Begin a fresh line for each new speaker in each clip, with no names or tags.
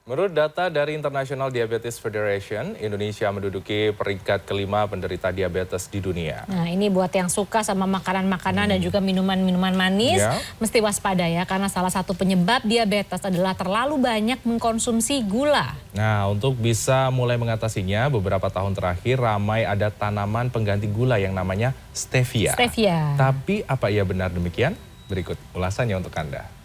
Menurut data dari International Diabetes Federation, Indonesia menduduki peringkat kelima penderita diabetes di dunia.
Nah, ini buat yang suka sama makanan-makanan dan juga minuman-minuman manis, mesti waspada ya, karena salah satu penyebab diabetes adalah terlalu banyak mengkonsumsi gula.
Nah, untuk bisa mulai mengatasinya, beberapa tahun terakhir ramai ada tanaman pengganti gula yang namanya stevia. Tapi apa iya benar demikian? Berikut ulasannya untuk Anda.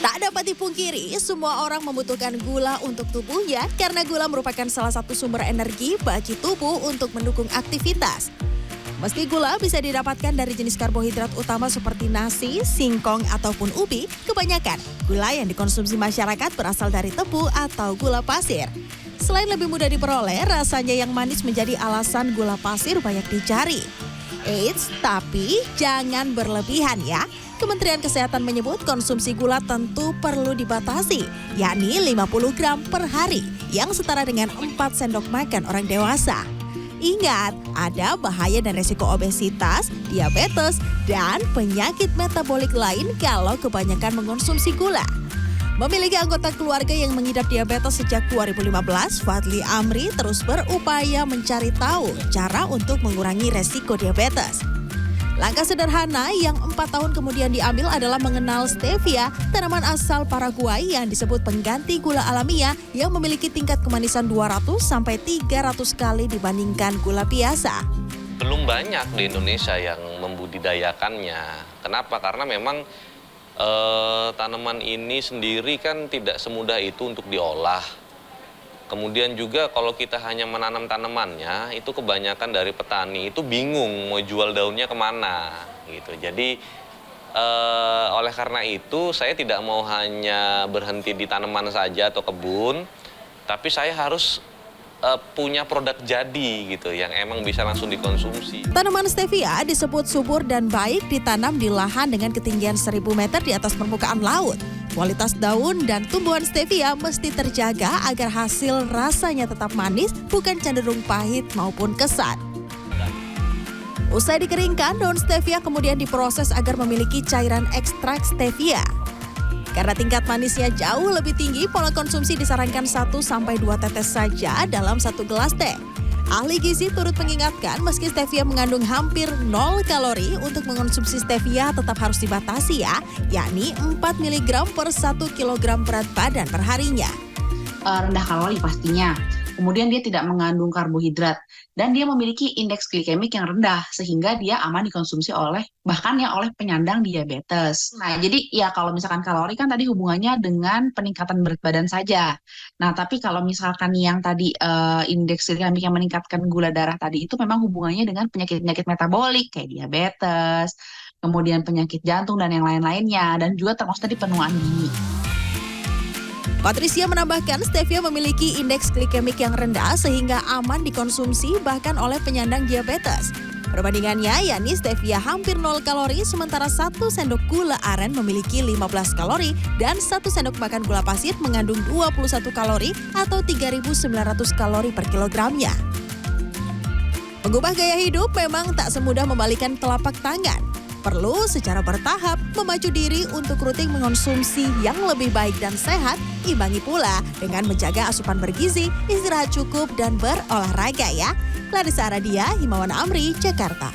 Tak dapat dipungkiri, semua orang membutuhkan gula untuk tubuhnya karena gula merupakan salah satu sumber energi bagi tubuh untuk mendukung aktivitas. Meski gula bisa didapatkan dari jenis karbohidrat utama seperti nasi, singkong, ataupun ubi, kebanyakan gula yang dikonsumsi masyarakat berasal dari tebu atau gula pasir. Selain lebih mudah diperoleh, rasanya yang manis menjadi alasan gula pasir banyak dicari. Eits, tapi jangan berlebihan ya. Kementerian Kesehatan menyebut konsumsi gula tentu perlu dibatasi, yakni 50 gram per hari, yang setara dengan 4 sendok makan orang dewasa. Ingat, ada bahaya dan resiko obesitas, diabetes, dan penyakit metabolik lain kalau kebanyakan mengonsumsi gula. Memiliki anggota keluarga yang mengidap diabetes sejak 2015, Fadli Amri terus berupaya mencari tahu cara untuk mengurangi resiko diabetes. Langkah sederhana yang 4 tahun kemudian diambil adalah mengenal stevia, tanaman asal Paraguay yang disebut pengganti gula alamiah yang memiliki tingkat kemanisan 200-300 kali dibandingkan gula biasa.
Belum banyak di Indonesia yang membudidayakannya. Kenapa? Karena memang tanaman ini sendiri kan tidak semudah itu untuk diolah. Kemudian juga kalau kita hanya menanam tanamannya, itu kebanyakan dari petani itu bingung mau jual daunnya kemana gitu. Jadi oleh karena itu saya tidak mau hanya berhenti di tanaman saja atau kebun, tapi saya harus punya produk jadi gitu yang emang bisa langsung dikonsumsi.
Tanaman stevia disebut subur dan baik ditanam di lahan dengan ketinggian 1000 meter di atas permukaan laut. Kualitas daun dan tumbuhan stevia mesti terjaga agar hasil rasanya tetap manis, bukan cenderung pahit maupun kesat. Usai dikeringkan, daun stevia kemudian diproses agar memiliki cairan ekstrak stevia. Karena tingkat manisnya jauh lebih tinggi, pola konsumsi disarankan 1-2 tetes saja dalam 1 gelas teh. Ahli gizi turut mengingatkan meski stevia mengandung hampir 0 kalori, untuk mengonsumsi stevia tetap harus dibatasi ya, yakni 4 mg per 1 kg berat badan per harinya.
Rendah kalori pastinya. Kemudian dia tidak mengandung karbohidrat dan dia memiliki indeks glikemik yang rendah sehingga dia aman dikonsumsi oleh penyandang diabetes. Nah, jadi ya kalau misalkan kalori kan tadi hubungannya dengan peningkatan berat badan saja. Nah, tapi kalau misalkan yang tadi indeks glikemik yang meningkatkan gula darah tadi itu memang hubungannya dengan penyakit-penyakit metabolik kayak diabetes, kemudian penyakit jantung dan yang lain-lainnya, dan juga termasuk tadi penuaan dini.
Patricia menambahkan stevia memiliki indeks glikemik yang rendah sehingga aman dikonsumsi bahkan oleh penyandang diabetes. Perbandingannya, yakni stevia hampir 0 kalori, sementara 1 sendok gula aren memiliki 15 kalori dan 1 sendok makan gula pasir mengandung 21 kalori atau 3.900 kalori per kilogramnya. Mengubah gaya hidup memang tak semudah membalikan telapak tangan. Perlu secara bertahap memacu diri untuk rutin mengonsumsi yang lebih baik dan sehat, imbangi pula dengan menjaga asupan bergizi, istirahat cukup, dan berolahraga ya. Clarissa Aradia, Himawan Amri, Jakarta.